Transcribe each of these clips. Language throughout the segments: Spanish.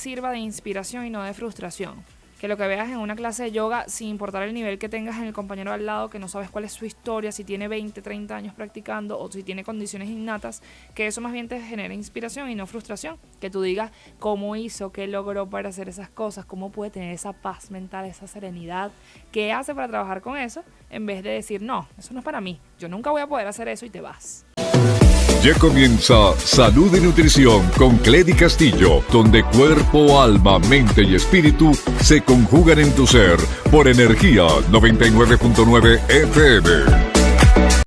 sirva de inspiración y no de frustración. Que lo que veas en una clase de yoga, sin importar el nivel que tengas en el compañero al lado, que no sabes cuál es su historia, si tiene 20, 30 años practicando o si tiene condiciones innatas, que eso más bien te genere inspiración y no frustración. Que tú digas cómo hizo, qué logró para hacer esas cosas, cómo puede tener esa paz mental, esa serenidad, qué hace para trabajar con eso, en vez de decir, no, eso no es para mí, yo nunca voy a poder hacer eso y te vas. Ya comienza Salud y Nutrición con Cledy Castillo, donde cuerpo, alma, mente y espíritu se conjugan en tu ser por Energía 99.9 FM.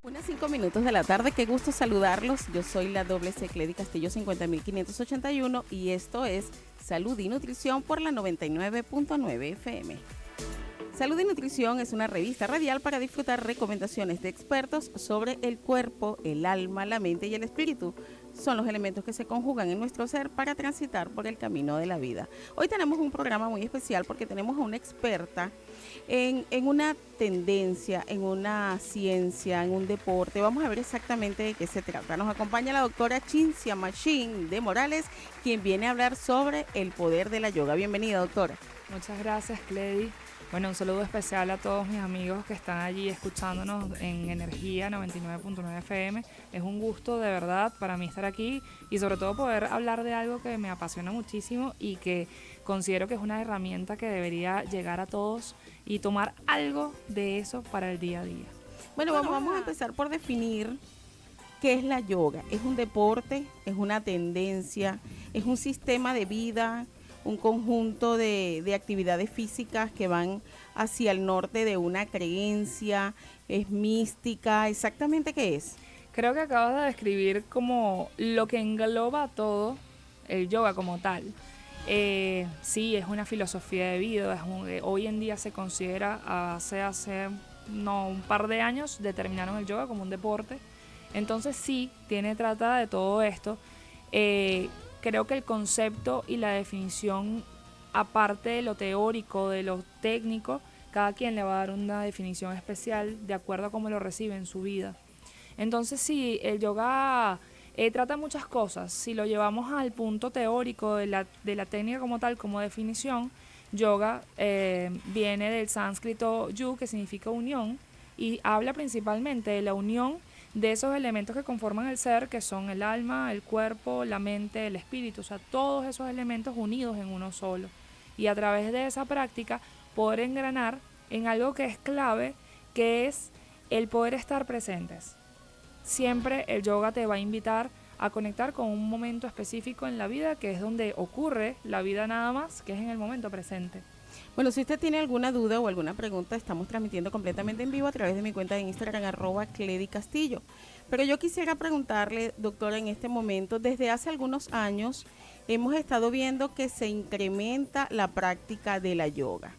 Unas 5 minutos de la tarde, qué gusto saludarlos. Yo soy la doble C Cledy Castillo 50581 y esto es Salud y Nutrición por la 99.9 FM. Salud y Nutrición es una revista radial para disfrutar recomendaciones de expertos sobre el cuerpo, el alma, la mente y el espíritu. Son los elementos que se conjugan en nuestro ser para transitar por el camino de la vida. Hoy tenemos un programa muy especial porque tenemos a una experta en una tendencia, en una ciencia, en un deporte. Vamos a ver exactamente de qué se trata. Nos acompaña la doctora Cinzia Machín de Morales, quien viene a hablar sobre el poder de la yoga. Bienvenida, doctora. Muchas gracias, Cledy. Bueno, un saludo especial a todos mis amigos que están allí escuchándonos en Energía 99.9 FM. Es un gusto de verdad para mí estar aquí y sobre todo poder hablar de algo que me apasiona muchísimo y que considero que es una herramienta que debería llegar a todos y tomar algo de eso para el día a día. Bueno, vamos a empezar por definir qué es la yoga. ¿Es un deporte? ¿Es una tendencia? ¿Es un sistema de vida? Un conjunto de actividades físicas que van hacia el norte de una creencia, es mística, ¿exactamente qué es? Creo que acabas de describir como lo que engloba todo el yoga como tal. Sí, es una filosofía de vida, hoy en día se considera, hace un par de años determinaron el yoga como un deporte, entonces sí, trata de todo esto. Creo que el concepto y la definición, aparte de lo teórico, de lo técnico, cada quien le va a dar una definición especial de acuerdo a cómo lo recibe en su vida. Entonces sí, el yoga trata muchas cosas. Si lo llevamos al punto teórico de la técnica como tal, como definición, yoga viene del sánscrito yu, que significa unión, y habla principalmente de la unión de esos elementos que conforman el ser, que son el alma, el cuerpo, la mente, el espíritu, o sea, todos esos elementos unidos en uno solo. Y a través de esa práctica poder engranar en algo que es clave, que es el poder estar presentes. Siempre el yoga te va a invitar a conectar con un momento específico en la vida, que es donde ocurre la vida nada más, que es en el momento presente. Bueno, si usted tiene alguna duda o alguna pregunta, estamos transmitiendo completamente en vivo a través de mi cuenta de Instagram, @CledyCastillo. Pero yo quisiera preguntarle, doctora, en este momento, desde hace algunos años hemos estado viendo que se incrementa la práctica de la yoga.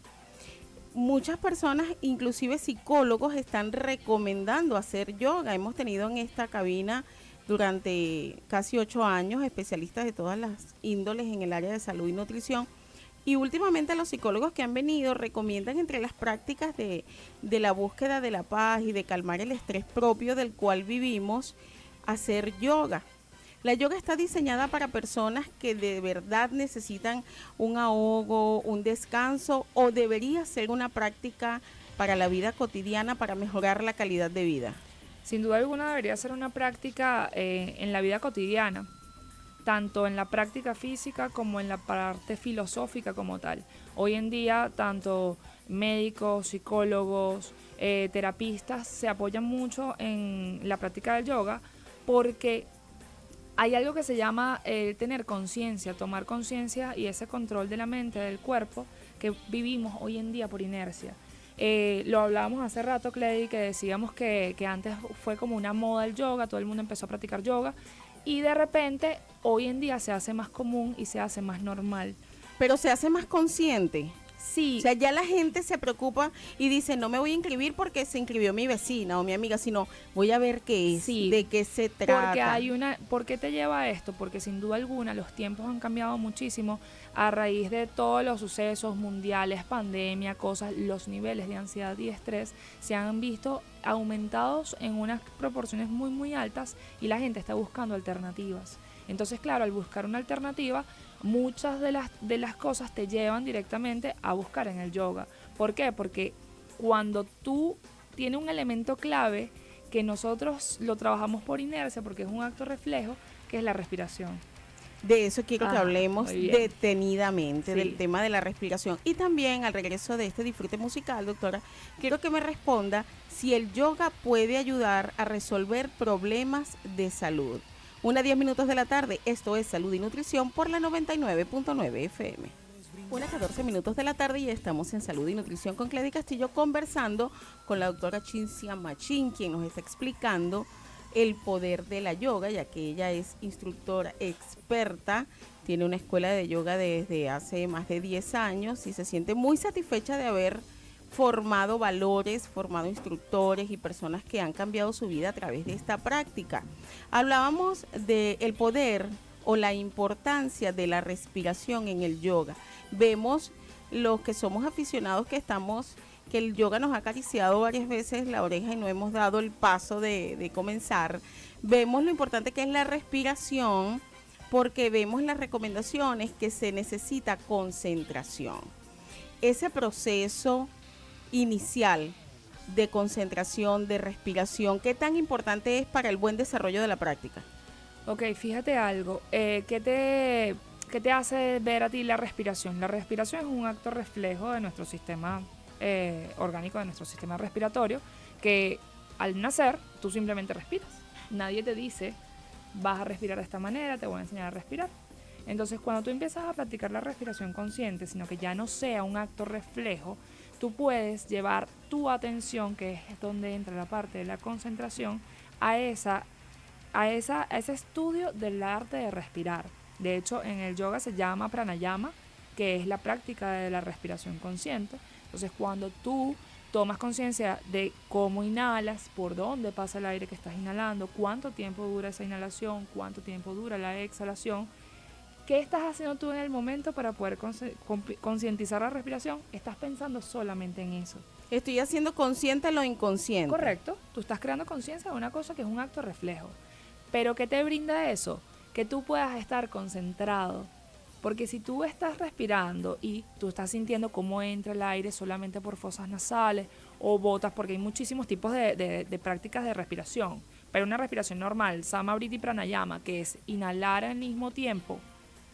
Muchas personas, inclusive psicólogos, están recomendando hacer yoga. Hemos tenido en esta cabina durante casi 8 años especialistas de todas las índoles en el área de salud y nutrición. Y últimamente los psicólogos que han venido recomiendan entre las prácticas de la búsqueda de la paz y de calmar el estrés propio del cual vivimos, hacer yoga. La yoga está diseñada para personas que de verdad necesitan un ahogo, un descanso, o debería ser una práctica para la vida cotidiana, para mejorar la calidad de vida. Sin duda alguna debería ser una práctica en la vida cotidiana, tanto en la práctica física como en la parte filosófica como tal. Hoy en día, tanto médicos, psicólogos, terapistas se apoyan mucho en la práctica del yoga porque hay algo que se llama tener conciencia, tomar conciencia y ese control de la mente, del cuerpo, que vivimos hoy en día por inercia. Lo hablábamos hace rato, Cledy, que decíamos que antes fue como una moda el yoga, todo el mundo empezó a practicar yoga, y de repente hoy en día se hace más común y se hace más normal. Pero se hace más consciente. Sí. O sea, ya la gente se preocupa y dice, no me voy a inscribir porque se inscribió mi vecina o mi amiga, sino voy a ver qué es, sí, de qué se trata. ¿Por qué te lleva a esto? Porque sin duda alguna los tiempos han cambiado muchísimo a raíz de todos los sucesos mundiales, pandemia, cosas, los niveles de ansiedad y estrés se han visto aumentados en unas proporciones muy muy altas y la gente está buscando alternativas. Entonces, claro, al buscar una alternativa, muchas de las cosas te llevan directamente a buscar en el yoga. ¿Por qué? Porque cuando tú tienes un elemento clave que nosotros lo trabajamos por inercia, porque es un acto reflejo, que es la respiración. De eso quiero que hablemos muy bien. detenidamente, Sí. del tema de la respiración. Y también al regreso de este disfrute musical, doctora, quiero que me responda si el yoga puede ayudar a resolver problemas de salud. 1:10 de la tarde, esto es Salud y Nutrición por la 99.9 FM. 1:14 de la tarde y estamos en Salud y Nutrición con Cledy Castillo conversando con la doctora Cinzia Machín, quien nos está explicando el poder de la yoga, ya que ella es instructora experta, tiene una escuela de yoga desde hace más de 10 años y se siente muy satisfecha de haber formado valores, formado instructores y personas que han cambiado su vida a través de esta práctica. Hablábamos del poder o la importancia de la respiración en el yoga. Vemos los que somos aficionados que el yoga nos ha acariciado varias veces la oreja y no hemos dado el paso de comenzar. Vemos lo importante que es la respiración porque vemos las recomendaciones que se necesita concentración. Ese proceso inicial de concentración, de respiración, ¿qué tan importante es para el buen desarrollo de la práctica? Ok, fíjate algo. ¿Qué te hace ver a ti la respiración? La respiración es un acto reflejo de nuestro sistema orgánico, de nuestro sistema respiratorio, que al nacer tú simplemente respiras. Nadie te dice, vas a respirar de esta manera, te voy a enseñar a respirar. Entonces, cuando tú empiezas a practicar la respiración consciente, sino que ya no sea un acto reflejo, tú puedes llevar tu atención, que es donde entra la parte de la concentración, a ese estudio del arte de respirar. De hecho, en el yoga se llama pranayama, que es la práctica de la respiración consciente. Entonces, cuando tú tomas conciencia de cómo inhalas, por dónde pasa el aire que estás inhalando, cuánto tiempo dura esa inhalación, cuánto tiempo dura la exhalación, ¿qué estás haciendo tú en el momento para poder concientizar la respiración? Estás pensando solamente en eso. Estoy haciendo consciente lo inconsciente. Correcto. Tú estás creando conciencia de una cosa que es un acto reflejo. Pero ¿qué te brinda eso? Que tú puedas estar concentrado. Porque si tú estás respirando y tú estás sintiendo cómo entra el aire solamente por fosas nasales o botas, porque hay muchísimos tipos de prácticas de respiración, pero una respiración normal, Samavriti Pranayama, que es inhalar al mismo tiempo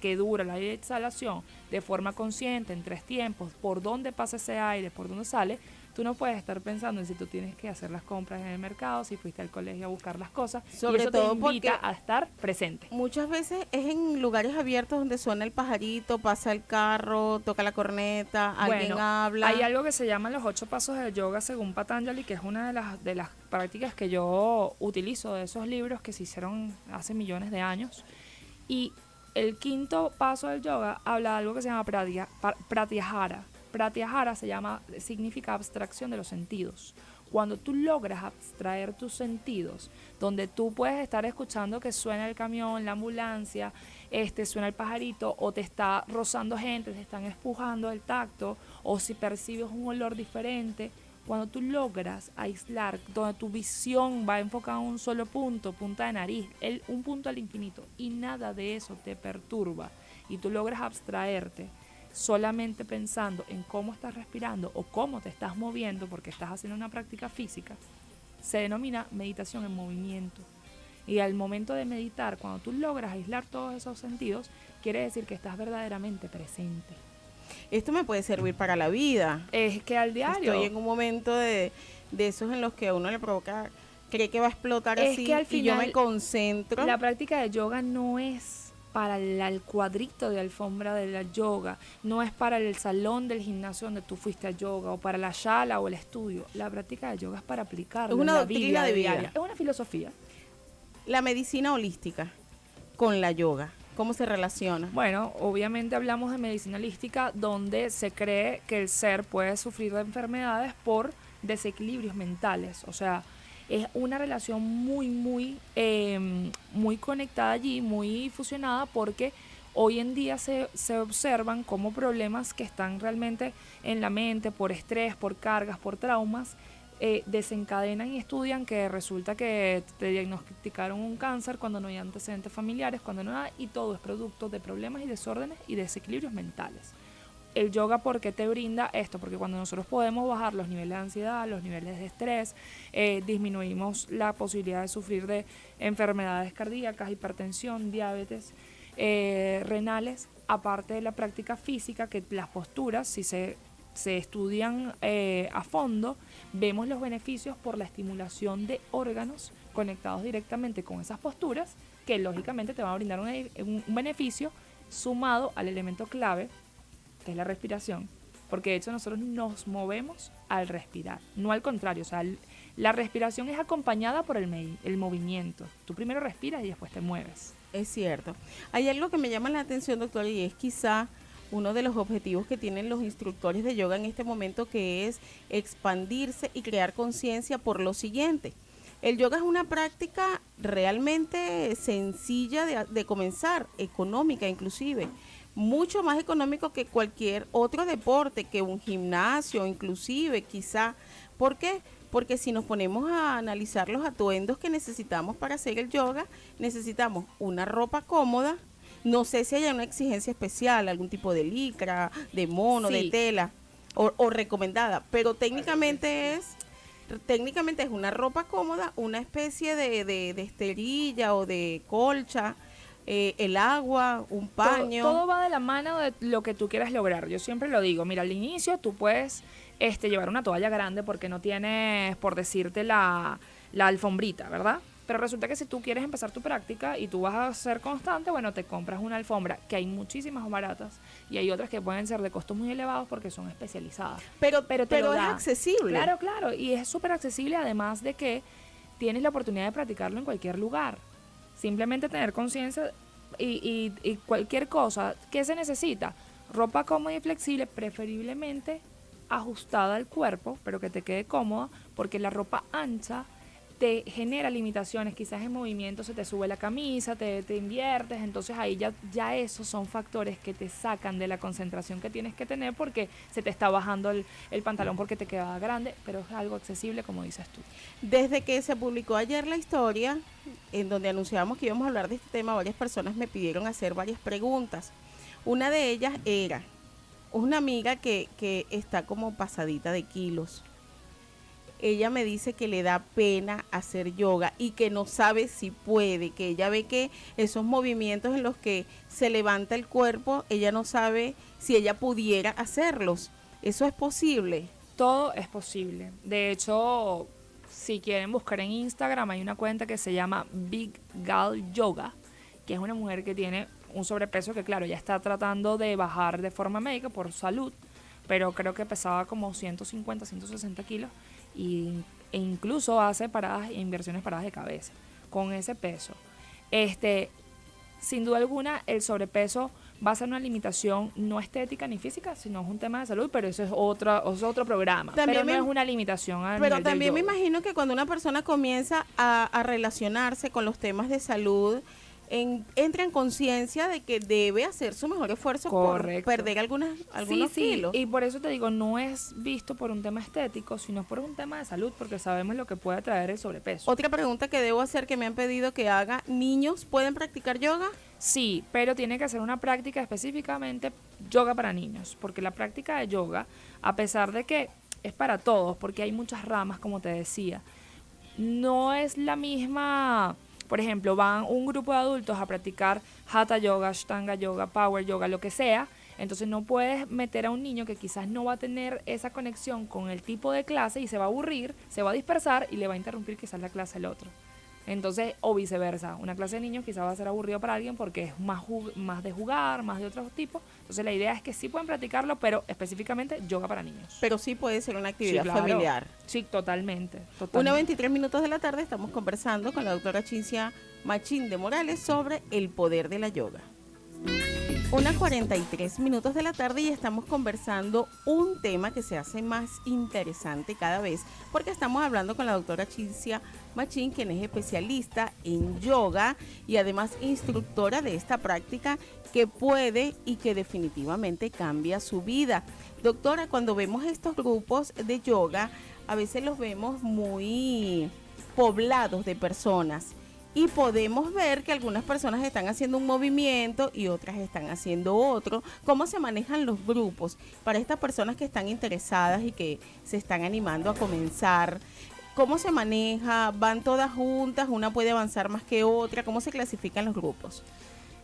que dura la exhalación de forma consciente en 3 tiempos, por dónde pasa ese aire, por dónde sale, tú no puedes estar pensando en si tú tienes que hacer las compras en el mercado, si fuiste al colegio a buscar las cosas. Sobre y eso todo te invita porque a estar presente. Muchas veces es en lugares abiertos donde suena el pajarito, pasa el carro, toca la corneta, alguien habla. Hay algo que se llama los 8 pasos del yoga según Patanjali, que es una de las prácticas que yo utilizo de esos libros que se hicieron hace millones de años. Y el 5.º paso del yoga habla de algo que se llama pratyahara. Pratyahara significa abstracción de los sentidos. Cuando tú logras abstraer tus sentidos, donde tú puedes estar escuchando que suena el camión, la ambulancia, suena el pajarito, o te está rozando gente, te están empujando el tacto, o si percibes un olor diferente, cuando tú logras aislar, donde tu visión va enfocada a un solo punto, punta de nariz, un punto al infinito, y nada de eso te perturba, y tú logras abstraerte, solamente pensando en cómo estás respirando o cómo te estás moviendo porque estás haciendo una práctica física, se denomina meditación en movimiento. Y al momento de meditar, cuando tú logras aislar todos esos sentidos, quiere decir que estás verdaderamente presente. Esto me puede servir para la vida. Es que al diario. Estoy en un momento de esos en los que a uno le provoca, cree que va a explotar es así, que al final, y yo me concentro. La práctica de yoga no es para el cuadrito de alfombra de la yoga, no es para el salón del gimnasio donde tú fuiste a yoga, o para la sala o el estudio. La práctica de yoga es para aplicarlo Es una en la doctrina de vida. diaria. Es una filosofía. La medicina holística con la yoga, ¿cómo se relaciona? Bueno, obviamente hablamos de medicina holística, donde se cree que el ser puede sufrir de enfermedades por desequilibrios mentales. O sea, es una relación muy conectada allí, muy fusionada, porque hoy en día se observan como problemas que están realmente en la mente por estrés, por cargas, por traumas, desencadenan y estudian que resulta que te diagnosticaron un cáncer cuando no hay antecedentes familiares, cuando no hay, y todo es producto de problemas y desórdenes y desequilibrios mentales. El yoga, ¿por qué te brinda esto? Porque cuando nosotros podemos bajar los niveles de ansiedad, los niveles de estrés, disminuimos la posibilidad de sufrir de enfermedades cardíacas, hipertensión, diabetes, renales, aparte de la práctica física, que las posturas, si se estudian a fondo, vemos los beneficios por la estimulación de órganos conectados directamente con esas posturas, que lógicamente te van a brindar un beneficio sumado al elemento clave, que es la respiración, porque de hecho nosotros nos movemos al respirar, no al contrario, o sea, la respiración es acompañada por el movimiento. Tú primero respiras y después te mueves. Es cierto. Hay algo que me llama la atención, doctora, y es quizá uno de los objetivos que tienen los instructores de yoga en este momento, que es expandirse y crear conciencia por lo siguiente. El yoga es una práctica realmente sencilla de comenzar, económica inclusive, mucho más económico que cualquier otro deporte, que un gimnasio inclusive quizá. ¿Por qué? Porque si nos ponemos a analizar los atuendos que necesitamos para hacer el yoga, necesitamos una ropa cómoda. No sé si hay una exigencia especial, algún tipo de licra, de mono, de tela o recomendada, pero técnicamente es una ropa cómoda, una especie de esterilla o de colcha, el agua, un paño. Todo va de la mano de lo que tú quieras lograr. Yo siempre lo digo, mira, al inicio tú puedes llevar una toalla grande porque no tienes, por decirte, la alfombrita, ¿verdad? Pero resulta que si tú quieres empezar tu práctica y tú vas a ser constante, bueno, te compras una alfombra, que hay muchísimas baratas y hay otras que pueden ser de costos muy elevados porque son especializadas. Pero es accesible. Claro, y es súper accesible, además de que tienes la oportunidad de practicarlo en cualquier lugar. Simplemente tener conciencia y cualquier cosa. ¿Qué se necesita? Ropa cómoda y flexible, preferiblemente ajustada al cuerpo, pero que te quede cómoda, porque la ropa ancha te genera limitaciones, quizás en movimiento se te sube la camisa, te inviertes, entonces ahí ya esos son factores que te sacan de la concentración que tienes que tener porque se te está bajando el pantalón porque te queda grande, pero es algo accesible, como dices tú. Desde que se publicó ayer la historia, en donde anunciábamos que íbamos a hablar de este tema, varias personas me pidieron hacer varias preguntas. Una de ellas era una amiga que está como pasadita de kilos. Ella me dice que le da pena hacer yoga y que no sabe si puede, que ella ve que esos movimientos en los que se levanta el cuerpo, ella no sabe si ella pudiera hacerlos. ¿Eso es posible? Todo es posible. De hecho, si quieren buscar en Instagram, hay una cuenta que se llama Big Gal Yoga, que es una mujer que tiene un sobrepeso que, claro, ya está tratando de bajar de forma médica por salud, pero creo que pesaba como 150, 160 kilos. E incluso hace inversiones paradas de cabeza con ese peso. Sin duda alguna, el sobrepeso va a ser una limitación no estética ni física, sino es un tema de salud, pero eso es otro programa. También pero no es una limitación a Pero nivel también del me yoga. Imagino que cuando una persona comienza a relacionarse con los temas de salud, entra en conciencia de que debe hacer su mejor esfuerzo. Correcto. Por perder algunos kilos. Y por eso te digo, no es visto por un tema estético, sino por un tema de salud, porque sabemos lo que puede traer el sobrepeso. Otra pregunta que debo hacer, que me han pedido que haga: ¿niños pueden practicar yoga? Sí, pero tiene que hacer una práctica específicamente yoga para niños, porque la práctica de yoga, a pesar de que es para todos, porque hay muchas ramas, como te decía, no es la misma. Por ejemplo, van un grupo de adultos a practicar Hatha Yoga, Ashtanga Yoga, Power Yoga, lo que sea. Entonces no puedes meter a un niño que quizás no va a tener esa conexión con el tipo de clase y se va a aburrir, se va a dispersar y le va a interrumpir quizás la clase del otro. Entonces, o viceversa, una clase de niños quizás va a ser aburrido para alguien porque es más de jugar, más de otro tipo. Entonces la idea es que sí pueden practicarlo, pero específicamente yoga para niños. Pero sí puede ser una actividad familiar. Sí, totalmente. 1:23 minutos de la tarde, estamos conversando con la doctora Cinzia Machín de Morales sobre el poder de la yoga. 1:43 de la tarde y estamos conversando un tema que se hace más interesante cada vez porque estamos hablando con la doctora Cinzia Machín, quien es especialista en yoga y además instructora de esta práctica que puede y que definitivamente cambia su vida. Doctora, cuando vemos estos grupos de yoga, a veces los vemos muy poblados de personas. Y podemos ver que algunas personas están haciendo un movimiento y otras están haciendo otro. ¿Cómo se manejan los grupos para estas personas que están interesadas y que se están animando a comenzar? ¿Cómo se maneja? ¿Van todas juntas? ¿Una puede avanzar más que otra? ¿Cómo se clasifican los grupos?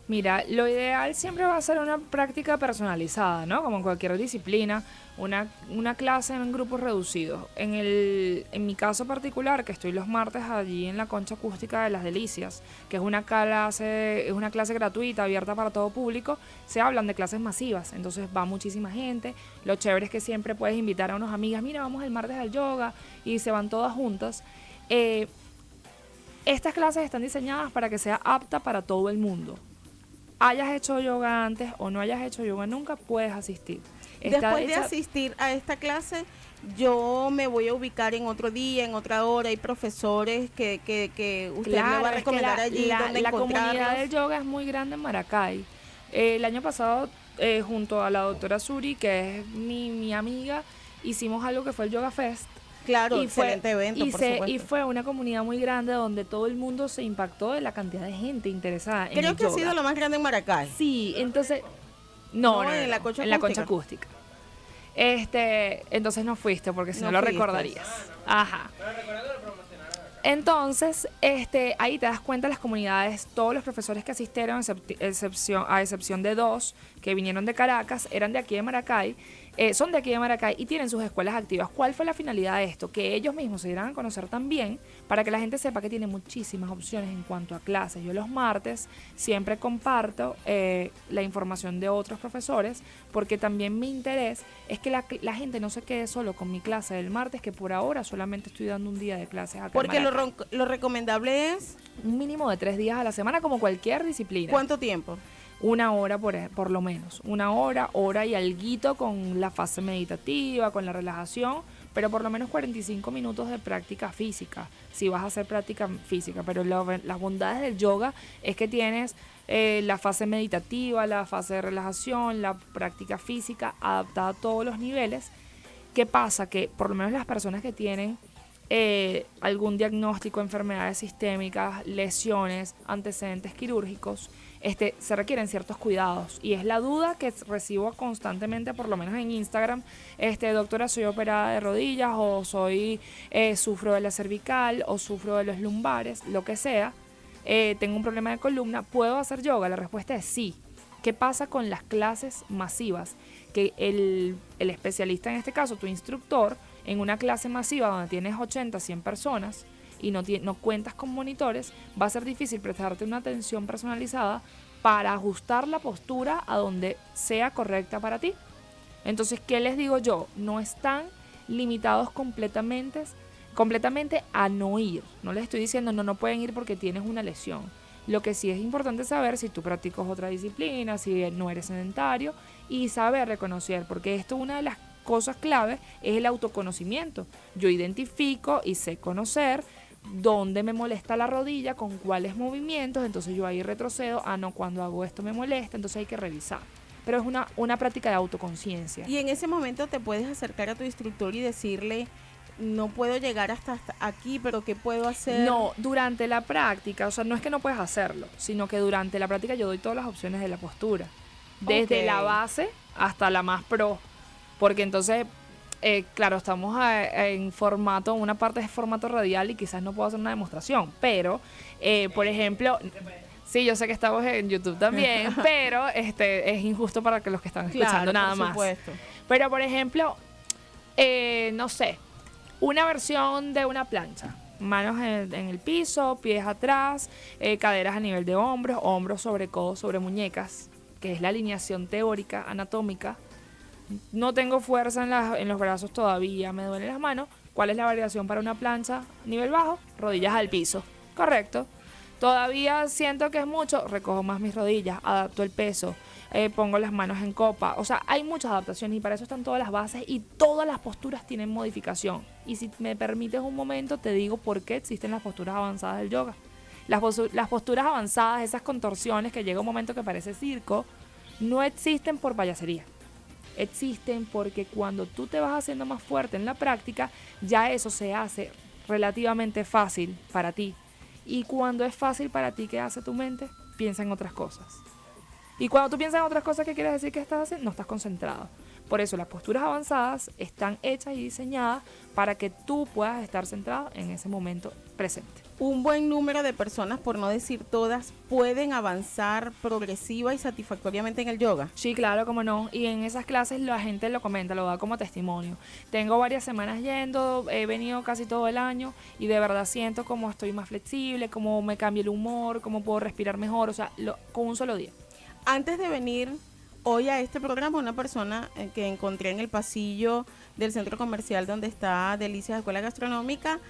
Mira, lo ideal siempre va a ser una práctica personalizada, ¿no? Como en cualquier disciplina, una clase en grupos reducidos. En mi caso particular, que estoy los martes allí en la Concha Acústica de Las Delicias, que es una clase gratuita, abierta para todo público, se hablan de clases masivas, entonces va muchísima gente. Lo chévere es que siempre puedes invitar a unas amigas, mira, vamos el martes al yoga, y se van todas juntas. Estas clases están diseñadas para que sea apta para todo el mundo. Hayas hecho yoga antes o no hayas hecho yoga nunca, puedes asistir. Después de asistir a esta clase, yo me voy a ubicar en otro día, en otra hora. Hay profesores que usted me va a recomendar allí donde la encontrarlos. comunidad del yoga es muy grande en Maracay. El año pasado, junto a la doctora Suri, que es mi amiga, hicimos algo que fue el Yoga Fest. Claro, excelente evento, por supuesto. Y fue una comunidad muy grande donde todo el mundo se impactó de la cantidad de gente interesada en el yoga. Creo que ha sido lo más grande en Maracay. Sí, entonces... No, en la Concha Acústica. Entonces no fuiste porque si no lo recordarías. Ajá. Entonces, ahí te das cuenta las comunidades, todos los profesores que asistieron, a excepción de 2 que vinieron de Caracas, eran de aquí de Maracay, son de aquí de Maracay y tienen sus escuelas activas. ¿Cuál fue la finalidad de esto? Que ellos mismos se dieran a conocer también, para que la gente sepa que tiene muchísimas opciones en cuanto a clases. Yo los martes siempre comparto la información de otros profesores, porque también mi interés es que la gente no se quede solo con mi clase del martes, que por ahora solamente estoy dando un día de clases acá. Porque lo recomendable es un mínimo de 3 días a la semana, como cualquier disciplina. ¿Cuánto tiempo? 1 hora por lo menos, 1 hora y alguito con la fase meditativa, con la relajación, pero por lo menos 45 minutos de práctica física, si vas a hacer práctica física. Pero las bondades del yoga es que tienes la fase meditativa, la fase de relajación, la práctica física adaptada a todos los niveles. ¿Qué pasa? Que por lo menos las personas que tienen algún diagnóstico, enfermedades sistémicas, lesiones, antecedentes quirúrgicos, se requieren ciertos cuidados, y es la duda que recibo constantemente, por lo menos en Instagram: doctora, soy operada de rodillas, o sufro de la cervical, o sufro de los lumbares, lo que sea, tengo un problema de columna, ¿puedo hacer yoga? La respuesta es sí. ¿Qué pasa con las clases masivas? Que el especialista, en este caso tu instructor, en una clase masiva donde tienes 80, 100 personas y no cuentas con monitores, va a ser difícil prestarte una atención personalizada para ajustar la postura a donde sea correcta para ti. Entonces, ¿qué les digo yo? No están limitados completamente a no ir. No les estoy diciendo no pueden ir porque tienes una lesión. Lo que sí es importante saber si tú practicas otra disciplina, si no eres sedentario, y saber reconocer, porque esto, una de las cosas clave es el autoconocimiento. Yo identifico y sé conocer dónde me molesta la rodilla, con cuáles movimientos, entonces yo ahí retrocedo, cuando hago esto me molesta, entonces hay que revisar. Pero es una práctica de autoconciencia. Y en ese momento te puedes acercar a tu instructor y decirle: no puedo llegar hasta aquí, pero ¿qué puedo hacer? No, durante la práctica, o sea, no es que no puedes hacerlo, sino que durante la práctica yo doy todas las opciones de la postura, desde la base hasta la más pro, porque entonces, claro, estamos en formato, una parte es formato radial y quizás no puedo hacer una demostración, pero, por ejemplo, sí, yo sé que estamos en YouTube también, pero es injusto para los que están escuchando, nada más. Supuesto. Pero, por ejemplo, no sé, una versión de una plancha: manos en el piso, pies atrás, caderas a nivel de hombros sobre codos, sobre muñecas, que es la alineación teórica, anatómica. No tengo fuerza en los brazos todavía, me duelen las manos. ¿Cuál es la variación para una plancha? Nivel bajo, rodillas al piso. Correcto. Todavía siento que es mucho, recojo más mis rodillas, adapto el peso. pongo las manos en copa. O sea, hay muchas adaptaciones y para eso están todas las bases y todas las posturas tienen modificación. Y si me permites un momento, te digo por qué existen las posturas avanzadas del yoga. Las posturas avanzadas, esas contorsiones que llega un momento que parece circo, no existen por payasería. Existen porque cuando tú te vas haciendo más fuerte en la práctica, ya eso se hace relativamente fácil para ti. Y cuando es fácil para ti, ¿qué hace tu mente? Piensa en otras cosas. Y cuando tú piensas en otras cosas, ¿qué quieres decir que estás haciendo? No estás concentrado. Por eso las posturas avanzadas están hechas y diseñadas para que tú puedas estar centrado en ese momento presente. Un buen número de personas, por no decir todas, pueden avanzar progresiva y satisfactoriamente en el yoga. Sí, claro, cómo no. Y en esas clases la gente lo comenta, lo da como testimonio. Tengo varias semanas yendo, he venido casi todo el año y de verdad siento como estoy más flexible, como me cambia el humor, como puedo respirar mejor, o sea, con un solo día. Antes de venir hoy a este programa, una persona que encontré en el pasillo del centro comercial donde está Delicias Escuela Gastronómica,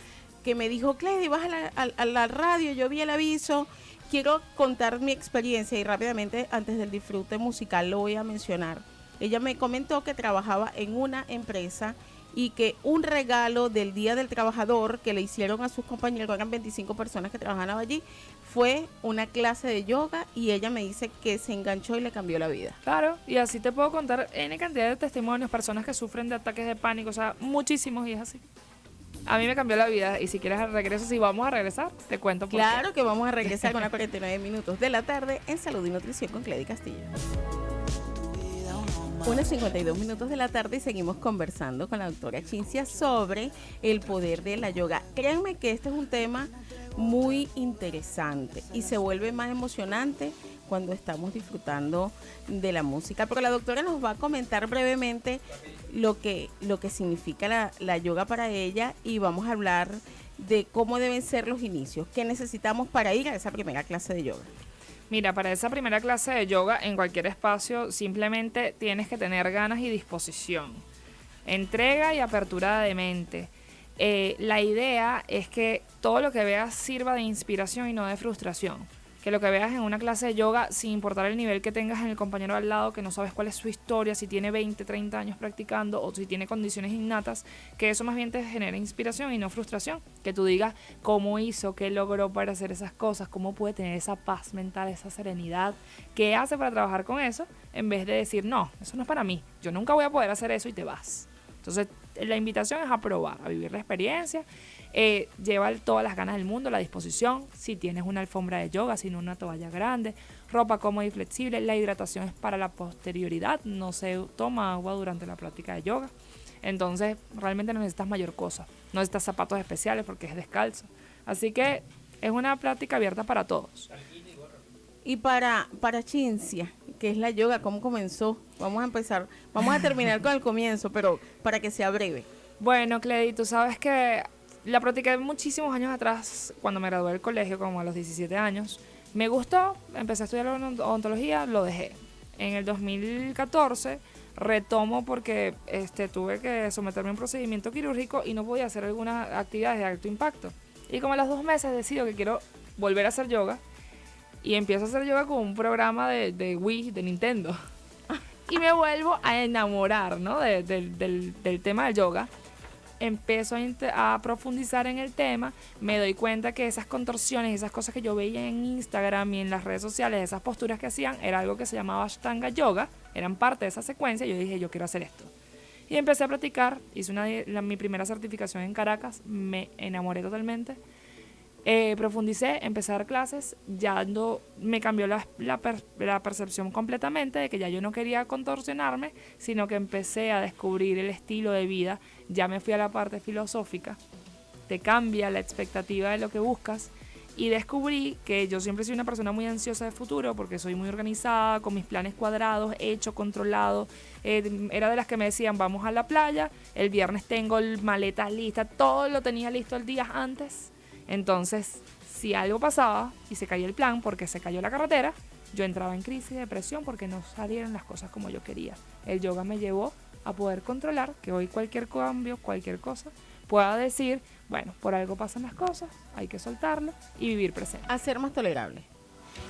que me dijo, Cledi, vas a la radio, yo vi el aviso, quiero contar mi experiencia y rápidamente antes del disfrute musical lo voy a mencionar. Ella me comentó que trabajaba en una empresa y que un regalo del Día del Trabajador que le hicieron a sus compañeros, eran 25 personas que trabajaban allí, fue una clase de yoga y ella me dice que se enganchó y le cambió la vida. Claro, y así te puedo contar N cantidad de testimonios, personas que sufren de ataques de pánico, o sea, muchísimos y es así. A mí me cambió la vida y si quieres al regreso, si vamos a regresar, te cuento por Claro qué. que vamos a regresar con las 49 minutos de la tarde en Salud y Nutrición con Cledi Castillo. Unas 52 minutos de la tarde y seguimos conversando con la doctora Cinzia sobre el poder de la yoga. Créanme que este es un tema muy interesante y se vuelve más emocionante cuando estamos disfrutando de la música. Pero la doctora nos va a comentar brevemente lo que significa la yoga para ella y vamos a hablar de cómo deben ser los inicios, qué necesitamos para ir a esa primera clase de yoga. Mira, para esa primera clase de yoga en cualquier espacio simplemente tienes que tener ganas y disposición, entrega y apertura de mente. La idea es que todo lo que veas sirva de inspiración y no de frustración. Que lo que veas en una clase de yoga, sin importar el nivel que tengas en el compañero al lado, que no sabes cuál es su historia, si tiene 20, 30 años practicando o si tiene condiciones innatas, que eso más bien te genere inspiración y no frustración. Que tú digas cómo hizo, qué logró para hacer esas cosas, cómo puede tener esa paz mental, esa serenidad, qué hace para trabajar con eso, en vez de decir, no, eso no es para mí, yo nunca voy a poder hacer eso y te vas. Entonces, la invitación es a probar, a vivir la experiencia. Lleva todas las ganas del mundo, la disposición, si tienes una alfombra de yoga, si no una toalla grande, ropa cómoda y flexible. La hidratación es para la posterioridad, no se toma agua durante la práctica de yoga, entonces realmente no necesitas mayor cosa, no necesitas zapatos especiales porque es descalzo, así que es una práctica abierta para todos. Y para Cinzia, que es la yoga, ¿cómo comenzó? Vamos a terminar con el comienzo, pero para que sea breve. Bueno, Cledi, tú sabes que la practiqué muchísimos años atrás, cuando me gradué del colegio, como a los 17 años. Me gustó, empecé a estudiar odontología, lo dejé. En el 2014 retomo porque tuve que someterme a un procedimiento quirúrgico y no podía hacer algunas actividades de alto impacto. Y como a los 2 meses decido que quiero volver a hacer yoga y empiezo a hacer yoga con un programa de Wii, de Nintendo. Y me vuelvo a enamorar, ¿no? del tema del yoga. Empiezo a profundizar en el tema, me doy cuenta que esas contorsiones, esas cosas que yo veía en Instagram y en las redes sociales, esas posturas que hacían, era algo que se llamaba Ashtanga Yoga, eran parte de esa secuencia, y yo dije, yo quiero hacer esto. Y empecé a practicar, hice mi primera certificación en Caracas, me enamoré totalmente, profundicé, empecé a dar clases, me cambió la percepción completamente de que ya yo no quería contorsionarme, sino que empecé a descubrir el estilo de vida, ya me fui a la parte filosófica, te cambia la expectativa de lo que buscas y descubrí que yo siempre soy una persona muy ansiosa de futuro porque soy muy organizada, con mis planes cuadrados, hecho, controlado. Era de las que me decían, vamos a la playa, el viernes tengo maletas listas, todo lo tenía listo el día antes. Entonces, si algo pasaba y se caía el plan porque se cayó la carretera, yo entraba en crisis, depresión porque no salieron las cosas como yo quería. El yoga me llevó a poder controlar que hoy cualquier cambio, cualquier cosa, pueda decir, bueno, por algo pasan las cosas, hay que soltarlo y vivir presente. A ser más tolerable.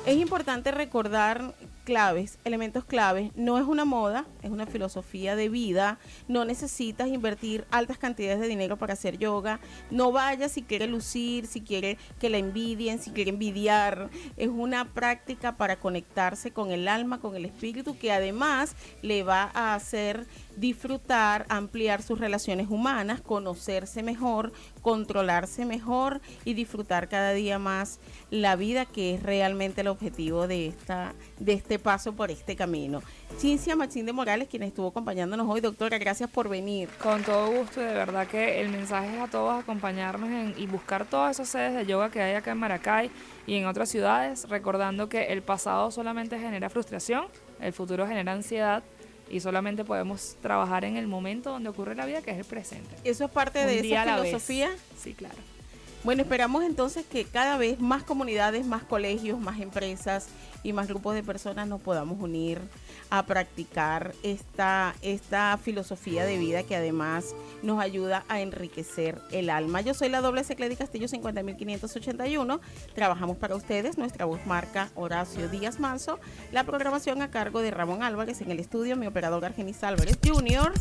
Es importante recordar claves, elementos claves. No es una moda, es una filosofía de vida. No necesitas invertir altas cantidades de dinero para hacer yoga. No vayas si quiere lucir, si quiere que la envidien, si quiere envidiar. Es una práctica para conectarse con el alma, con el espíritu, que además le va a hacer disfrutar, ampliar sus relaciones humanas, conocerse mejor, controlarse mejor y disfrutar cada día más la vida, que es realmente el objetivo de este paso por este camino. Cinzia Machín de Morales, quien estuvo acompañándonos hoy. Doctora, gracias por venir. Con todo gusto, y de verdad que el mensaje es a todos acompañarnos y buscar todas esas sedes de yoga que hay acá en Maracay y en otras ciudades, recordando que el pasado solamente genera frustración, el futuro genera ansiedad, y solamente podemos trabajar en el momento donde ocurre la vida, que es el presente. ¿Eso es parte de esa filosofía? Sí, claro. Bueno, esperamos entonces que cada vez más comunidades, más colegios, más empresas y más grupos de personas nos podamos unir a practicar esta filosofía de vida, que además nos ayuda a enriquecer el alma. Yo soy la doble C Cledi Castillo 50.581. Trabajamos para ustedes. Nuestra voz marca Horacio Díaz Manso. La programación a cargo de Ramón Álvarez. En el estudio, mi operador Argenis Álvarez Jr.,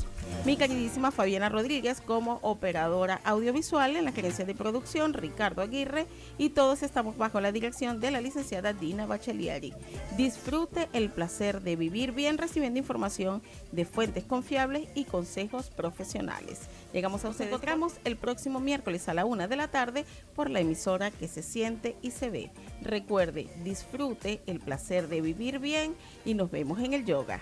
mi queridísima Fabiana Rodríguez como operadora audiovisual. En la gerencia de producción, Ricardo Aguirre, y todos estamos bajo la dirección de la licenciada Dina Bachelieri. Disfrute el placer de vivir bien, recibiendo información de fuentes confiables y consejos profesionales. Llegamos a ustedes. Nos encontramos el próximo miércoles a la 1 de la tarde por la emisora que se siente y se ve. Recuerde, disfrute el placer de vivir bien y nos vemos en el yoga.